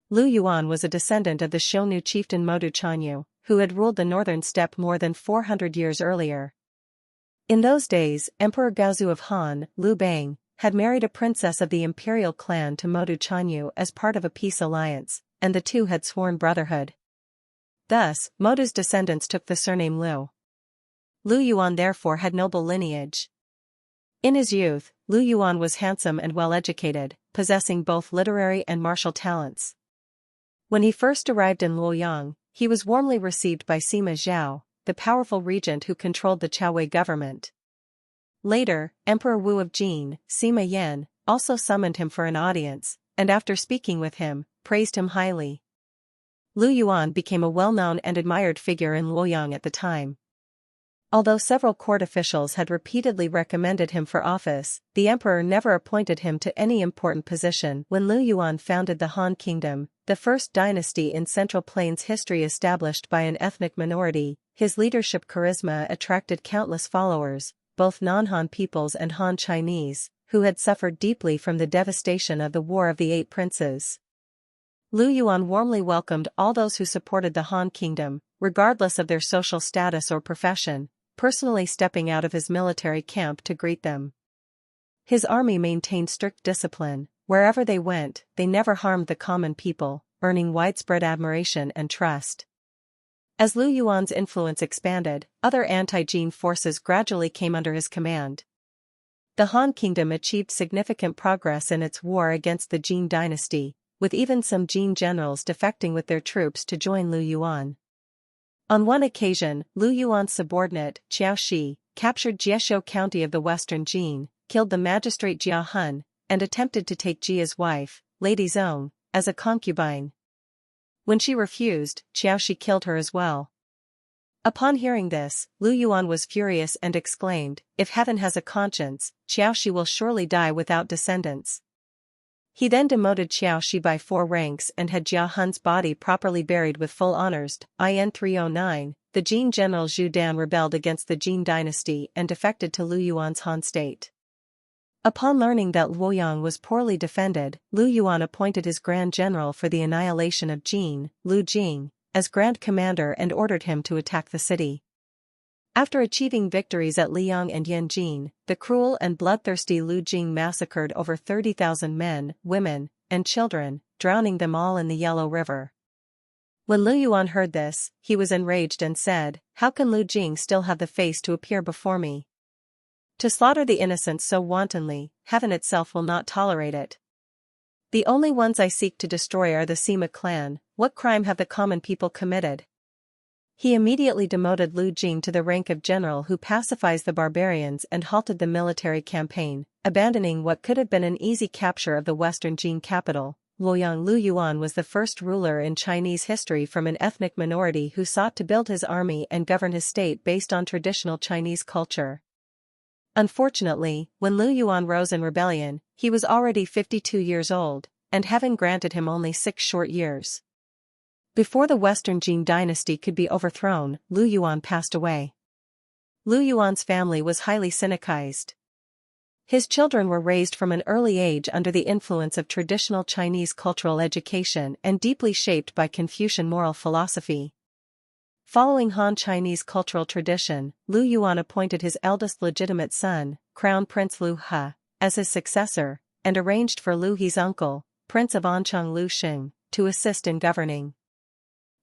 Lu Yuan was a descendant of the Xiongnu chieftain Modu Chanyu, who had ruled the northern steppe more than 400 years earlier. In those days, Emperor Gaozu of Han, Liu Bang, had married a princess of the imperial clan to Modu Chanyu as part of a peace alliance, and the two had sworn brotherhood. Thus, Modu's descendants took the surname Liu. Lu Yuan therefore had noble lineage. In his youth, Lu Yuan was handsome and well-educated, possessing both literary and martial talents. When he first arrived in Luoyang, he was warmly received by Sima Zhao, the powerful regent who controlled the Qiaowei government. Later, Emperor Wu of Jin, Sima Yan, also summoned him for an audience, and after speaking with him, praised him highly. Lu Yuan became a well-known and admired figure in Luoyang at the time. Although several court officials had repeatedly recommended him for office, the emperor never appointed him to any important position. When Lu Yuan founded the Han Kingdom, the first dynasty in Central Plains history established by an ethnic minority, his leadership charisma attracted countless followers, both non-Han peoples and Han Chinese, who had suffered deeply from the devastation of the War of the Eight Princes. Lu Yuan warmly welcomed all those who supported the Han Kingdom, regardless of their social status or profession, personally stepping out of his military camp to greet them. His army maintained strict discipline. Wherever they went, they never harmed the common people, earning widespread admiration and trust. As Lu Yuan's influence expanded, other anti-Jin forces gradually came under his command. The Han Kingdom achieved significant progress in its war against the Jin dynasty, with even some Jin generals defecting with their troops to join Lu Yuan. On one occasion, Lu Yuan's subordinate, Qiao Shi, captured Jieshou County of the western Jin, killed the magistrate Jia Hun, and attempted to take Jia's wife, Lady Zong, as a concubine. When she refused, Qiao Shi killed her as well. Upon hearing this, Lu Yuan was furious and exclaimed, "If heaven has a conscience, Qiao Shi will surely die without descendants." He then demoted Qiao Shi by 4 ranks and had Jia Hun's body properly buried with full honors. In 309, the Jin general Zhu Dan rebelled against the Jin dynasty and defected to Lu Yuan's Han state. Upon learning that Luoyang was poorly defended, Lu Yuan appointed his Grand General for the annihilation of Jin, Lu Jing, as Grand Commander and ordered him to attack the city. After achieving victories at Liang and Yanjin, the cruel and bloodthirsty Lu Jing massacred over 30,000 men, women, and children, drowning them all in the Yellow River. When Lu Yuan heard this, he was enraged and said, "How can Lu Jing still have the face to appear before me? To slaughter the innocent so wantonly, heaven itself will not tolerate it. The only ones I seek to destroy are the Sima clan. What crime have the common people committed?" He immediately demoted Lu Jing to the rank of general who pacifies the barbarians and halted the military campaign, abandoning what could have been an easy capture of the western Jin capital. Luoyang. Lu Yuan was the first ruler in Chinese history from an ethnic minority who sought to build his army and govern his state based on traditional Chinese culture. Unfortunately, when Lu Yuan rose in rebellion, he was already 52 years old, and heaven granted him only 6 short years. Before the Western Jin dynasty could be overthrown, Lu Yuan passed away. Lu Yuan's family was highly syncretized. His children were raised from an early age under the influence of traditional Chinese cultural education and deeply shaped by Confucian moral philosophy. Following Han Chinese cultural tradition, Lu Yuan appointed his eldest legitimate son, Crown Prince Lu He, as his successor, and arranged for Lu He's uncle, Prince of Anchang Lu Xing, to assist in governing.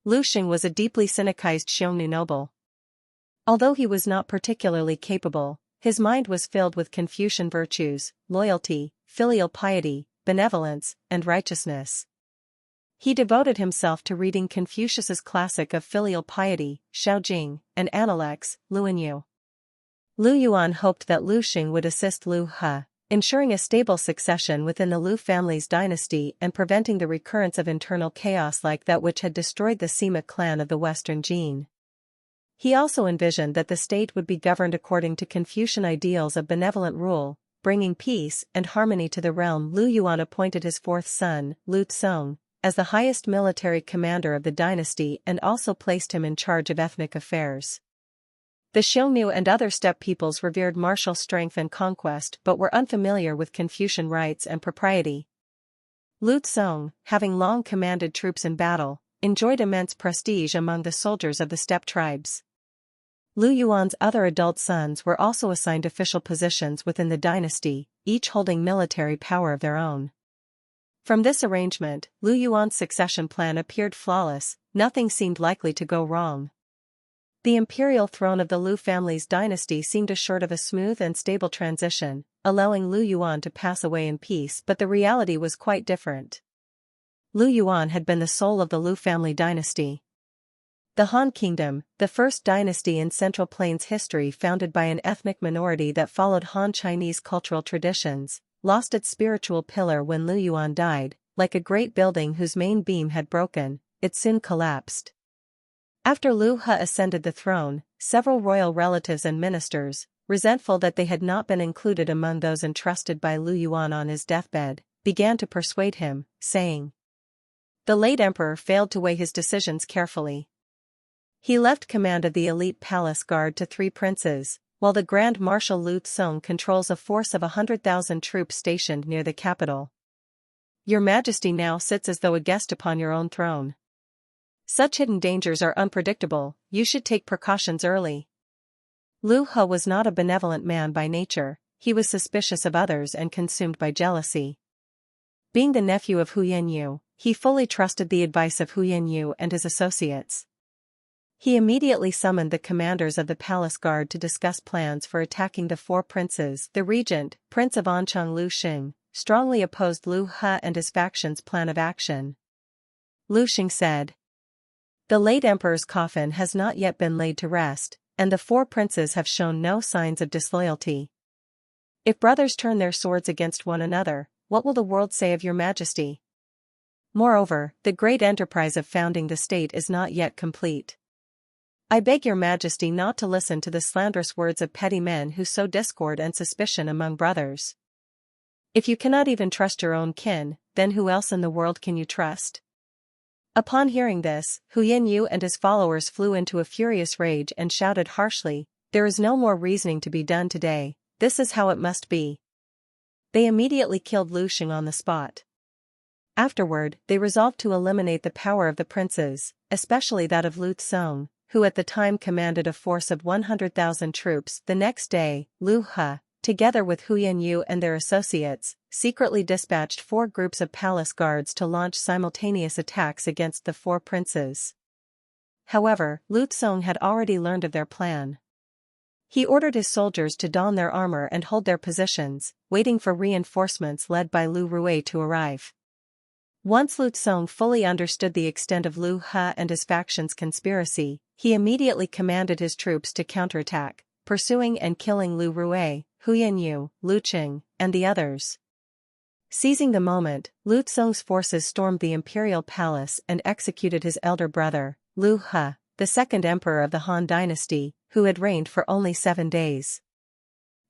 Lu Xing was a deeply syncretized Xiongnu noble. Although he was not particularly capable, his mind was filled with Confucian virtues, loyalty, filial piety, benevolence, and righteousness. He devoted himself to reading Confucius's classic of filial piety, Shaojing, and Analects, Luanyu. Lu Yuan hoped that Lu Xing would assist Lu He, ensuring a stable succession within the Lu family's dynasty and preventing the recurrence of internal chaos like that which had destroyed the Sima clan of the Western Jin. He also envisioned that the state would be governed according to Confucian ideals of benevolent rule, bringing peace and harmony to the realm. Lu Yuan appointed his 4th son, Lu Tsong, as the highest military commander of the dynasty and also placed him in charge of ethnic affairs. The Xiongnu and other steppe peoples revered martial strength and conquest but were unfamiliar with Confucian rights and propriety. Lu Xong, having long commanded troops in battle, enjoyed immense prestige among the soldiers of the steppe tribes. Lu Yuan's other adult sons were also assigned official positions within the dynasty, each holding military power of their own. From this arrangement, Lu Yuan's succession plan appeared flawless, nothing seemed likely to go wrong. The imperial throne of the Lu family's dynasty seemed assured of a smooth and stable transition, allowing Lu Yuan to pass away in peace, but the reality was quite different. Lu Yuan had been the soul of the Lu family dynasty. The Han Kingdom, the first dynasty in Central Plains history founded by an ethnic minority that followed Han Chinese cultural traditions, lost its spiritual pillar when Lu Yuan died. Like a great building whose main beam had broken, it soon collapsed. After Lu He ascended the throne, several royal relatives and ministers, resentful that they had not been included among those entrusted by Lu Yuan on his deathbed, began to persuade him, saying, "The late emperor failed to weigh his decisions carefully. He left command of the elite palace guard to 3 princes, while the Grand Marshal Lu Xong controls a force of 100,000 troops stationed near the capital. Your Majesty now sits as though a guest upon your own throne. Such hidden dangers are unpredictable, you should take precautions early." Lu He was not a benevolent man by nature, he was suspicious of others and consumed by jealousy. Being the nephew of Hu Yanyu, he fully trusted the advice of Hu Yanyu and his associates. He immediately summoned the commanders of the palace guard to discuss plans for attacking the 4 princes. The regent, Prince of Anchang Lu Xing, strongly opposed Lu He and his faction's plan of action. Lu Xing said, "The late emperor's coffin has not yet been laid to rest, and the 4 princes have shown no signs of disloyalty. If brothers turn their swords against one another, what will the world say of your Majesty? Moreover, the great enterprise of founding the state is not yet complete. I beg your Majesty not to listen to the slanderous words of petty men who sow discord and suspicion among brothers. If you cannot even trust your own kin, then who else in the world can you trust?" Upon hearing this, Hu Yanyu and his followers flew into a furious rage and shouted harshly, "There is no more reasoning to be done today, this is how it must be." They immediately killed Lu Xing on the spot. Afterward, they resolved to eliminate the power of the princes, especially that of Lu Xong, who at the time commanded a force of 100,000 troops. The next day, Lu He, together with Hu Yanyu and their associates, secretly dispatched 4 groups of palace guards to launch simultaneous attacks against the 4 princes. However, Lu Xong had already learned of their plan. He ordered his soldiers to don their armor and hold their positions, waiting for reinforcements led by Lu Rui to arrive. Once Lu Xong fully understood the extent of Lu He and his faction's conspiracy, he immediately commanded his troops to counterattack, pursuing and killing Lu Rui, Hu Yanyu, Lu Qing, and the others. Seizing the moment, Lu Xong's forces stormed the imperial palace and executed his elder brother, Lu He, the second emperor of the Han dynasty, who had reigned for only 7 days.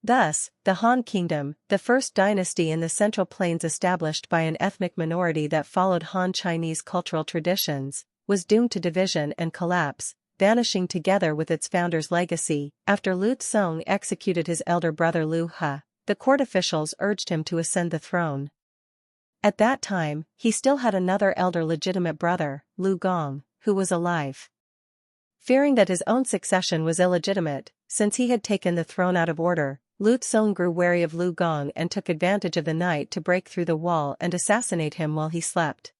Thus, the Han Kingdom, the first dynasty in the Central Plains established by an ethnic minority that followed Han Chinese cultural traditions, was doomed to division and collapse, vanishing together with its founder's legacy. After Lu Xong executed his elder brother Lu He, the court officials urged him to ascend the throne. At that time, he still had another elder legitimate brother, Lu Gong, who was alive. Fearing that his own succession was illegitimate, since he had taken the throne out of order, Lu Xong grew wary of Lu Gong and took advantage of the night to break through the wall and assassinate him while he slept.